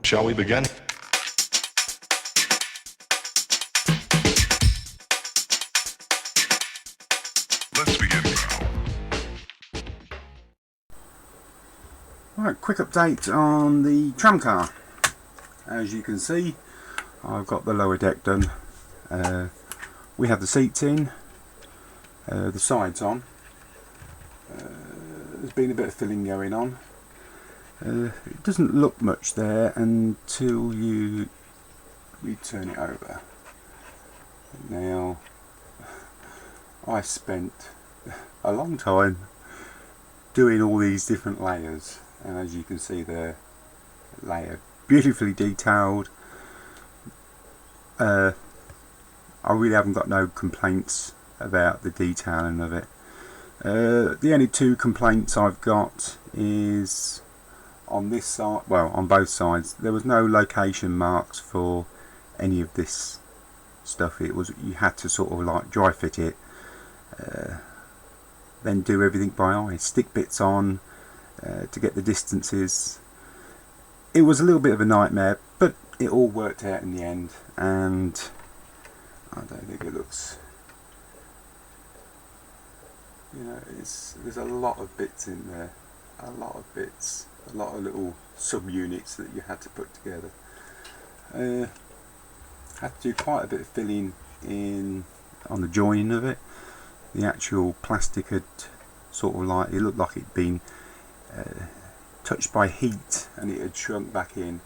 Shall we begin? Let's begin now. Right, quick update on the tramcar. As you can see, I've got the lower deck done. We have the seats in, the sides on. There's been a bit of filling going on. It doesn't look much there until you turn it over. Now, I spent a long time doing all these different layers, and as you can see, they're layered, beautifully detailed. I really haven't got no complaints about the detailing of it. The only two complaints I've got is on this side, well, on both sides, there was no location marks for any of this stuff. It was, you had to sort of like dry fit it, then do everything by eye, stick bits on to get the distances. It was a little bit of a nightmare, but it all worked out in the end, and I don't think it looks, you know, there's a lot of bits in there, a lot of bits, a lot of little sub-units that you had to put together. Had to do quite a bit of filling in on the joining of it. The actual plastic had sort of like, it looked like it'd been touched by heat and it had shrunk back in,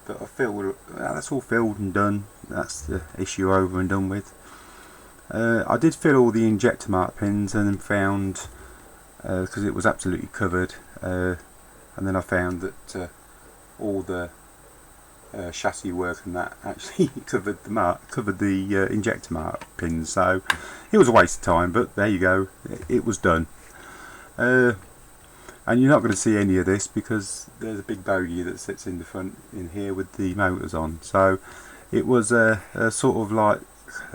but I filled, that's all filled and done. That's the issue over and done with. I did fill all the injector mark pins and then found, because it was absolutely covered, and then I found that all the chassis work and that actually covered the injector mark pins, so it was a waste of time, but there you go, it was done. And you're not going to see any of this because there's a big bogie that sits in the front in here with the motors on, so it was a sort of like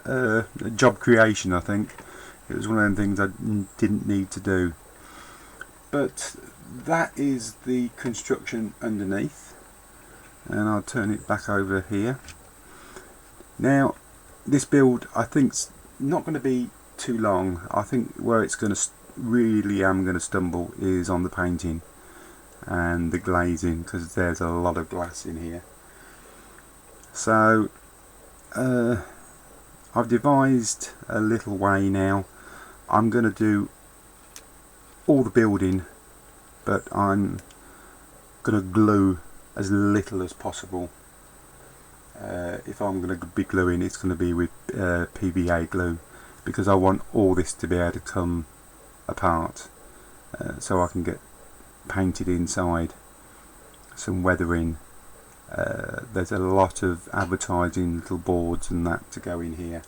a job creation. I think it was one of them things I didn't need to do, but that is the construction underneath, and I'll turn it back over here. Now this build I think's not going to be too long. I think where it's going to really am going to stumble is on the painting and the glazing, because there's a lot of glass in here. So I've devised a little way now. I'm going to do all the building, but I'm going to glue as little as possible. If I'm going to be gluing, it's going to be with PVA glue, because I want all this to be able to come apart, so I can get painted inside, some weathering. There's a lot of advertising little boards and that to go in here.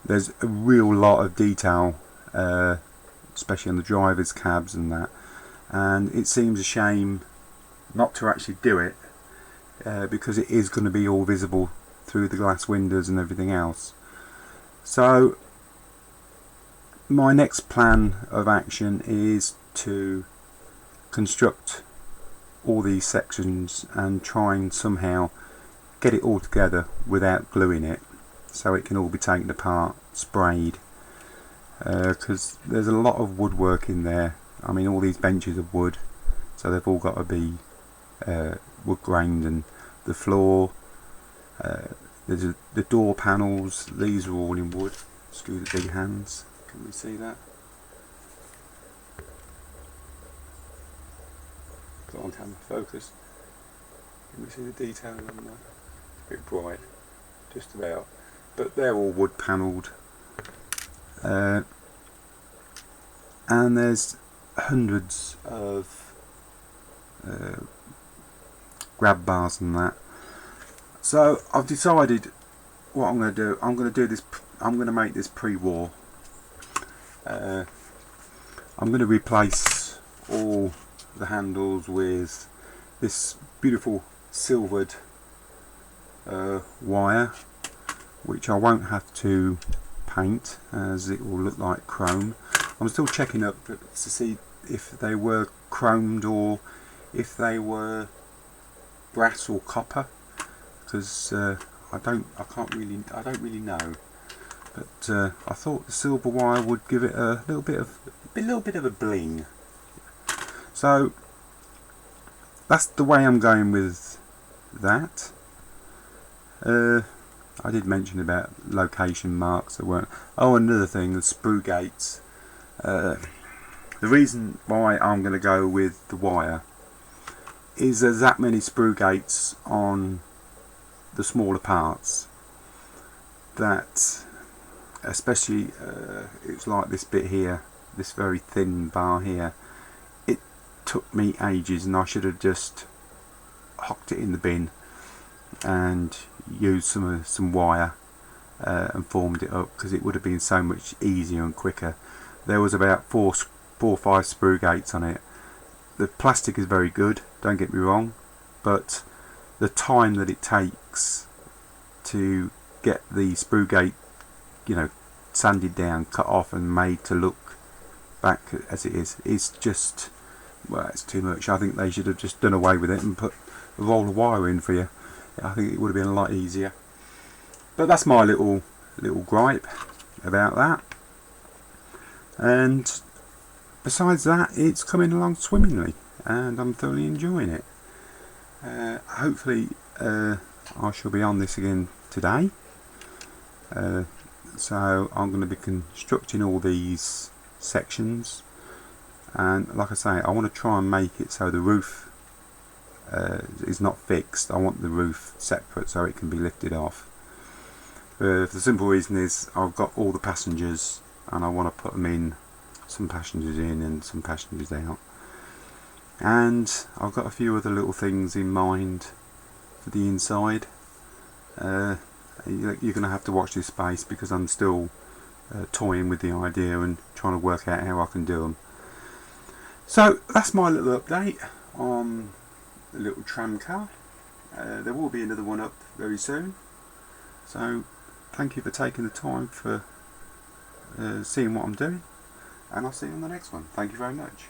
There's a real lot of detail, especially on the driver's cabs and that, and it seems a shame not to actually do it, because it is going to be all visible through the glass windows and everything else. So my next plan of action is to construct all these sections and try and somehow get it all together without gluing it, so it can all be taken apart, sprayed, because there's a lot of woodwork in there. I mean, all these benches are wood, so they've all got to be wood grained, and the floor, there's the door panels, these are all in wood. Screw the big hands, can we see that? Got on camera focus. Can we see the detail on that? It's a bit bright, just about. But they're all wood panelled. And there's hundreds of grab bars and that. So I've decided what I'm going to do. I'm going to make this pre-war. I'm going to replace all the handles with this beautiful silvered wire, which I won't have to paint, as it will look like chrome. I'm still checking up to see if they were chromed or if they were brass or copper, because I don't really know. But I thought the silver wire would give it a little bit of a bling. So that's the way I'm going with that. I did mention about location marks that weren't. Oh, another thing, the sprue gates. The reason why I'm going to go with the wire is there's that many sprue gates on the smaller parts that, especially it's like this bit here, this very thin bar here, it took me ages, and I should have just hocked it in the bin and used some wire and formed it up, because it would have been so much easier and quicker. There was about four or five sprue gates on it. The plastic is very good, don't get me wrong, but the time that it takes to get the sprue gate, sanded down, cut off and made to look back as it is just, well, it's too much. I think they should have just done away with it and put a roll of wire in for you. I think it would have been a lot easier. But that's my little gripe about that. And besides that, it's coming along swimmingly, and I'm thoroughly enjoying it. Hopefully I shall be on this again today. So I'm going to be constructing all these sections, and like I say, I want to try and make it so the roof is not fixed. I want the roof separate so it can be lifted off. The simple reason is I've got all the passengers, and I want to put them in, some passengers in and some passengers out, and I've got a few other little things in mind for the inside. You're going to have to watch this space, because I'm still toying with the idea and trying to work out how I can do them. So that's my little update on the little tram car. There will be another one up very soon, so thank you for taking the time for seeing what I'm doing, and I'll see you on the next one. Thank you very much.